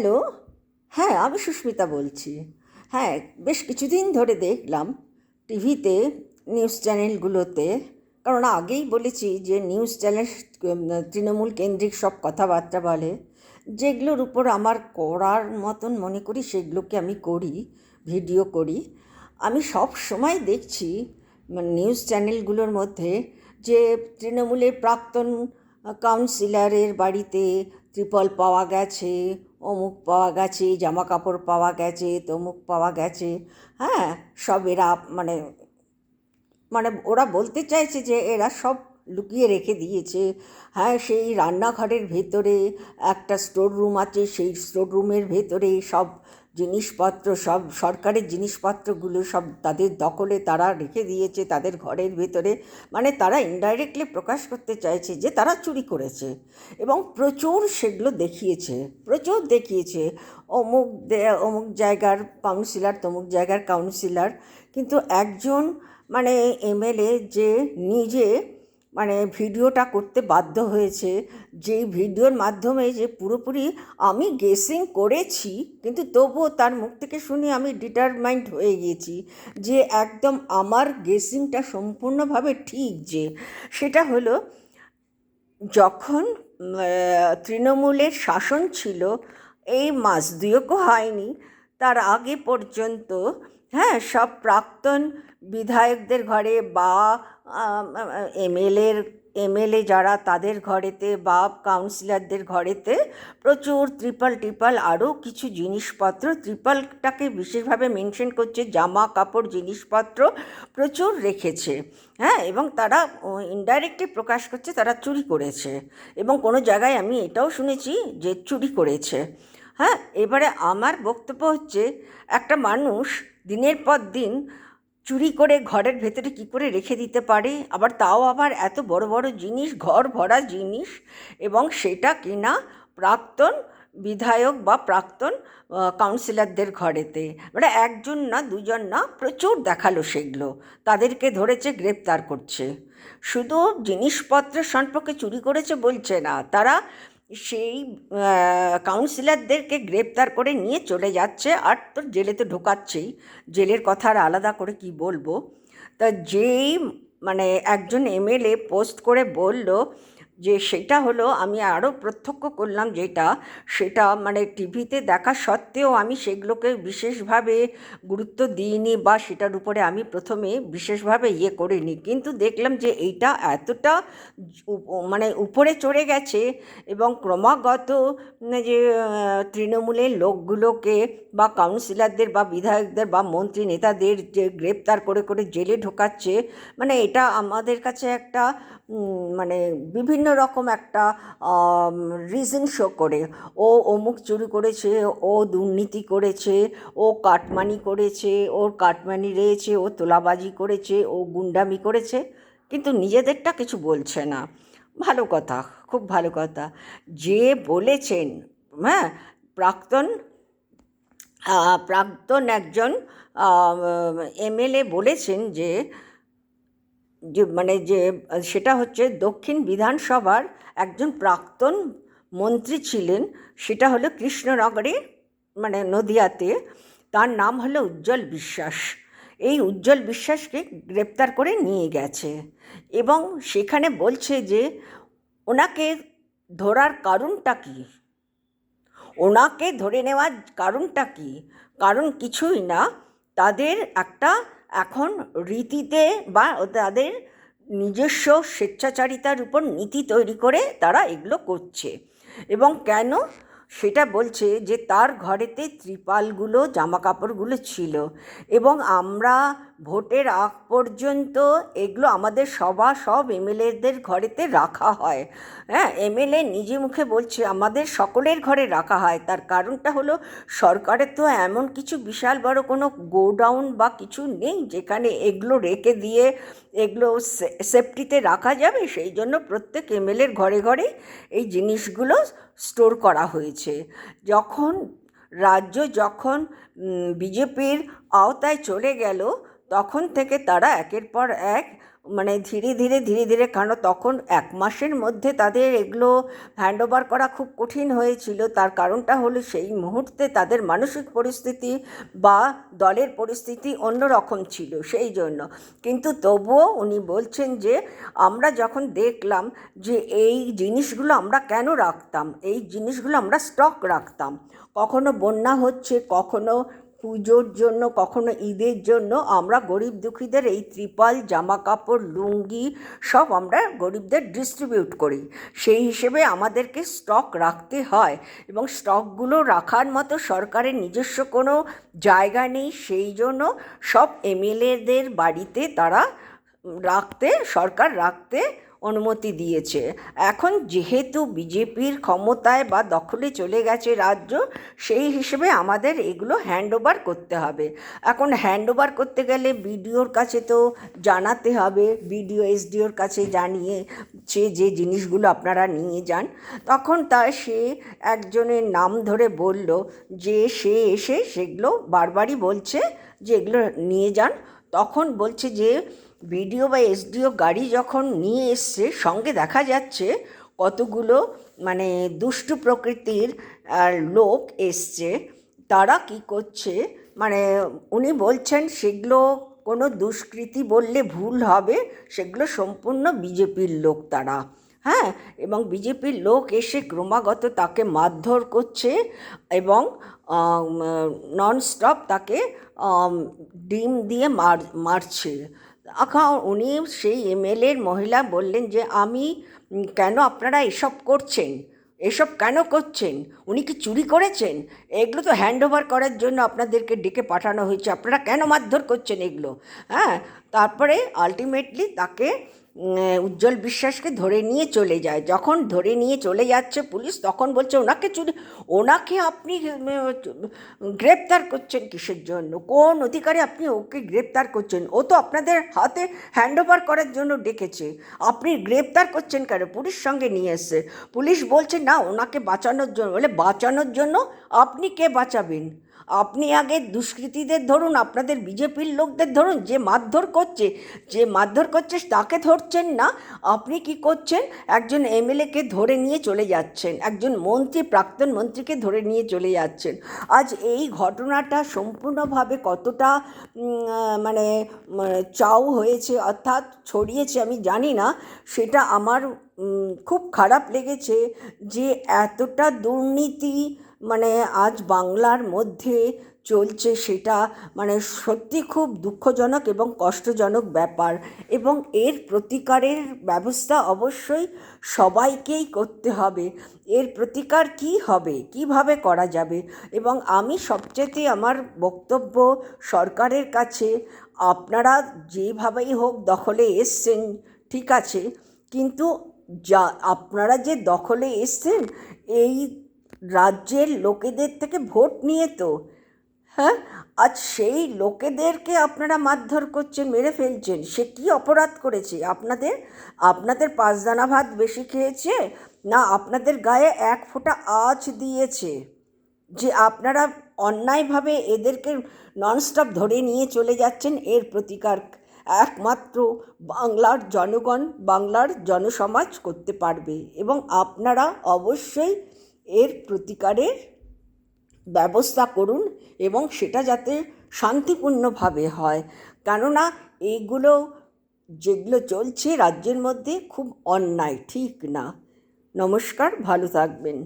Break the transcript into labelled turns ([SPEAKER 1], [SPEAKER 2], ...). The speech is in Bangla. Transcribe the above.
[SPEAKER 1] হ্যালো। হ্যাঁ, আমি সুস্মিতা বলছি। হ্যাঁ, বেশ কিছুদিন ধরে দেখলাম টিভিতে, নিউজ চ্যানেলগুলোতে, কারণ আগেই বলেছি যে নিউজ চ্যানেল তৃণমূল কেন্দ্রিক সব কথাবার্তা বলে, যেগুলোর উপর আমার করার মতন মনে করি সেগুলোকে আমি করি, ভিডিও করি। আমি সব সময় দেখছি নিউজ চ্যানেলগুলোর মধ্যে যে তৃণমূলের প্রাক্তন কাউন্সিলরের বাড়িতে ত্রিপল পাওয়া গেছে, অমুক পাওয়া গেছে, জামা কাপড় পাওয়া গেছে, তমুক পাওয়া গেছে। হ্যাঁ, সব এরা মানে মানে ওরা বলতে চাইছে যে এরা সব লুকিয়ে রেখে দিয়েছে। হ্যাঁ, সেই রান্নাঘরের ভেতরে একটা স্টোর রুম আছে, সেই স্টোর রুমের ভেতরে সব জিনিসপত্র, সব সরকারের জিনিসপত্রগুলো সব তাদের দখলে তারা রেখে দিয়েছে তাদের ঘরের ভেতরে। মানে তারা ইনডাইরেক্টলি প্রকাশ করতে চাইছে যে তারা চুরি করেছে, এবং প্রচুর সেগুলো দেখিয়েছে, প্রচুর দেখিয়েছে। অমুক জায়গার কাউন্সিলর, তমুক জায়গার কাউন্সিলর। কিন্তু একজন এমএলএ যে নিজে ভিডিওটা করতে বাধ্য হয়েছে, যেই ভিডিওর মাধ্যমে যে পুরোপুরি আমি গেসিং করেছি, কিন্তু তবুও তার মুখ থেকে শুনে আমি ডিটারমাইন্ড হয়ে গেছি যে একদম আমার গেসিংটা সম্পূর্ণভাবে ঠিক। যে সেটা হলো, যখন তৃণমূলের শাসন ছিল, এই মাস দুয়েকও হয়নি, তার আগে পর্যন্ত, হ্যাঁ, সব প্রাক্তন বিধায়কদের ঘরে বা এমএলএ যারা তাদের ঘরেতে বা কাউন্সিলরদের ঘরেতে প্রচুর ত্রিপল আরও কিছু জিনিসপত্র, ত্রিপলটাকে বিশেষভাবে মেনশন করছে, জামা কাপড় জিনিসপত্র প্রচুর রেখেছে। হ্যাঁ, এবং তারা ইনডাইরেক্টলি প্রকাশ করছে তারা চুরি করেছে, এবং কোনো জায়গায় আমি এটাও শুনেছি যে চুরি করেছে। হ্যাঁ, এবারে আমার বক্তব্য হচ্ছে, একটা মানুষ দিনের পর দিন চুরি করে ঘরের ভেতরে কী করে রেখে দিতে পারে, তাও আবার এত বড় বড় জিনিস, ঘর ভরা জিনিস, এবং সেটা কিনা প্রাক্তন বিধায়ক বা প্রাক্তন কাউন্সিলরদের ঘরেতে। একজন না, দুজন না, প্রচুর দেখালো সেগুলো। তাদেরকে ধরেছে, গ্রেপ্তার করছে। শুধু জিনিসপত্র সম্পর্কে চুরি করেছে বলছে না, তারা সেই কাউন্সিলরদেরকে গ্রেপ্তার করে নিয়ে চলে যাচ্ছে, আর তো জেলে তো ঢোকাচ্ছেই। জেলের কথা আর আলাদা করে কি বলবো। তা যেই একজন এমএলএ পোস্ট করে বলল, যে সেটা হলো, আমি আরও প্রত্যক্ষ করলাম যেটা, সেটা টিভিতে দেখা সত্ত্বেও আমি সেগুলোকে বিশেষভাবে গুরুত্ব দিইনি, বা সেটার উপরে আমি প্রথমে বিশেষভাবে করিনি, কিন্তু দেখলাম যে এইটা এতটা উপরে চড়ে গেছে, এবং ক্রমাগত যে তৃণমূলের লোকগুলোকে বা কাউন্সিলরদের বা বিধায়কদের বা মন্ত্রী নেতাদের যে গ্রেপ্তার করে করে জেলে ঢোকাচ্ছে, এটা আমাদের কাছে একটা বিভিন্ন রকম একটা রিজন শো করে। ও অমুক চুরি করেছে, ও দুর্নীতি করেছে, ও কাটমানি করেছে, ওর কাটমানি রয়েছে, ও তোলাবাজি করেছে, ও গুন্ডামি করেছে, কিন্তু নিজেদেরটা কিছু বলছে না। ভালো কথা, খুব ভালো কথা। যে বলেছেন, হ্যাঁ, প্রাক্তন প্রাক্তন একজন এমএলএ বলেছেন যে যে যে সেটা হচ্ছে দক্ষিণ বিধানসভার একজন প্রাক্তন মন্ত্রী ছিলেন, সেটা হলো কৃষ্ণনগরে, নদিয়াতে। তার নাম হলো উজ্জ্বল বিশ্বাস। এই উজ্জ্বল বিশ্বাসকে গ্রেপ্তার করে নিয়ে গেছে, এবং সেখানে বলছে যে ওনাকে ধরার কারণটা কী, ওনাকে ধরে নেওয়ার কারণটা কী? কারণ কিছুই না, তাদের একটা এখন রীতিতে বা তাদের নিজস্ব স্বেচ্ছাচারিতার উপর নীতি তৈরি করে তারা এগুলো করছে। এবং কেন সেটা বলছে যে তার ঘরেতে ত্রিপালগুলো, জামা কাপড়গুলো ছিল, এবং আমরা ভোটের আগ পর্যন্ত এগুলো আমাদের সব এমএলএদের ঘরেতে রাখা হয়। হ্যাঁ, এমএলএ নিজে মুখে বলছে আমাদের সকলের ঘরে রাখা হয়। তার কারণটা হলো, সরকারের তো এমন কিছু বিশাল বড় কোনো গোডাউন বা কিছু নেই যেখানে এগুলো রেখে দিয়ে এগুলো সেফটিতে রাখা যাবে, সেই জন্য প্রত্যেক এমএলএর ঘরে ঘরে এই জিনিসগুলো স্টোর করা হয়েছে। যখন বিজেপির আওতায় চলে গেল, তখন থেকে তারা একের পর এক মানে ধীরে ধীরে কারণ তখন 1 মাসের মধ্যে তাদের এগুলো হ্যান্ডওভার করা খুব কঠিন হয়েছিল। তার কারণটা হলো সেই মুহূর্তে তাদের মানসিক পরিস্থিতি বা দলের পরিস্থিতি অন্যরকম ছিল, সেই জন্য। কিন্তু তবুও উনি বলছেন যে আমরা যখন দেখলাম যে এই জিনিসগুলো আমরা কেন রাখতাম, এই জিনিসগুলো আমরা স্টক রাখতাম, কখনো বন্যা হচ্ছে, কখনো পুজোর জন্য, কখনো ঈদের জন্য আমরা গরিব দুঃখীদের এই ত্রিপল, জামা কাপড়, লুঙ্গি সব আমরা গরিবদের ডিস্ট্রিবিউট করি। সেই হিসেবে আমাদেরকে স্টক রাখতে হয় এবং স্টকগুলো রাখার মতো সরকারের নিজস্ব কোনো জায়গা নেই। সেই জন্য সব এমএলএদের বাড়িতে তারা সরকার রাখতে অনুমতি দিয়েছে। এখন যেহেতু বিজেপির ক্ষমতায় বা দখলে চলে গেছে রাজ্য, সেই হিসেবে আমাদের এগুলো হ্যান্ডওভার করতে হবে। এখন হ্যান্ডওভার করতে গেলে বিডিওর কাছে তো জানাতে হবে, বিডিও এসডিওর কাছে জানিয়ে যে জিনিসগুলো আপনারা নিয়ে যান। তখন সে একজনের নাম ধরে বলল যে সে এসে সেগুলো বারবারই বলছে যে এগুলো নিয়ে যান। তখন বলছে যে বিডিও বা এসডিও গাড়ি যখন নিয়ে এসছে, সঙ্গে দেখা যাচ্ছে কতগুলো মানে দুষ্টু প্রকৃতির লোক এসছে। তারা কি করছে, মানে উনি বলছেন সেগুলো কোনো দুষ্কৃতি বললে ভুল হবে, সেগুলো সম্পূর্ণ বিজেপির লোক তারা। হ্যাঁ, এবং বিজেপির লোক এসে ক্রমাগত তাকে মারধর করছে এবং ননস্টপ তাকে ডিম দিয়ে মারছে। এখন উনি সেই এমএলএর মহিলা বললেন যে আমি কেন আপনারা এসব করছেন, এসব কেন করছেন, উনি কি চুরি করেছেন? এগুলো তো হ্যান্ডওভার করার জন্য আপনাদেরকে ডেকে পাঠানো হয়েছে, আপনারা কেন মারধর করছেন এগুলো? হ্যাঁ, তারপরে আলটিমেটলি তাকে উজ্জ্বল বিশ্বাসকে ধরে নিয়ে চলে যায়। যখন ধরে নিয়ে চলে যাচ্ছে পুলিশ, তখন বলছে ওনাকে আপনি গ্রেপ্তার করছেন কিসের জন্য? কোন অধিকারে আপনি ওকে গ্রেপ্তার করছেন? ও তো আপনাদের হাতে হ্যান্ডওভার করার জন্য ডেকেছে, আপনি গ্রেপ্তার করছেন কেন? পুলিশ সঙ্গে নিয়ে এসছে। পুলিশ বলছে না, ওনাকে বাঁচানোর জন্য। বলে বাঁচানোর জন্য আপনি কে বাঁচাবেন? আপনি আগে দুষ্কৃতীদের ধরুন, আপনাদের বিজেপির লোকদের ধরুন, যে মারধর করছে তাকে ধরছেন না। আপনি কি করছেন? একজন এমএলএকে ধরে নিয়ে চলে যাচ্ছেন, একজন মন্ত্রী, প্রাক্তন মন্ত্রীকে ধরে নিয়ে চলে যাচ্ছেন। আজ এই ঘটনাটা সম্পূর্ণভাবে কতটা মানে চাউ হয়েছে, অর্থাৎ ছড়িয়েছে আমি জানি না, সেটা আমার খুব খারাপ লেগেছে যে এতটা দুর্নীতি মানে আজ বাংলার মধ্যে চলছে। সেটা মানে সত্যি খুব দুঃখজনক এবং কষ্টজনক ব্যাপার, এবং এর প্রতিকারের ব্যবস্থা অবশ্যই সবাইকেই করতে হবে। এর প্রতিকার কী হবে, কিভাবে করা যাবে? এবং আমি সবচেয়ে আমার বক্তব্য সরকারের কাছে, আপনারা যেভাবেই হোক দখলে এসছেন ঠিক আছে, কিন্তু আপনারা যে দখলে এসছেন এই রাজ্যের লোকেদের থেকে ভোট নিয়ে তো, হ্যাঁ, আজ সেই লোকেদেরকে আপনারা মারধর করছেন, মেরে ফেলছেন। সে কি অপরাধ করেছে? আপনাদের 5 দানা ভাত বেশি খেয়েছে, না আপনাদের গায়ে 1 ফোঁটা আঁচ দিয়েছে যে আপনারা অন্যায়ভাবে এদেরকে ননস্টপ ধরে নিয়ে চলে যাচ্ছেন? এর প্রতিকার একমাত্র বাংলার জনগণ, বাংলার জনসমাজ করতে পারবে, এবং আপনারা অবশ্যই এর প্রতিকারের ব্যবস্থা করুন, এবং সেটা যাতে শান্তিপূর্ণভাবে হয়। কেননা এইগুলো যেগুলো চলছে রাজ্যের মধ্যে খুব অন্যায়, ঠিক না। নমস্কার, ভালো থাকবেন।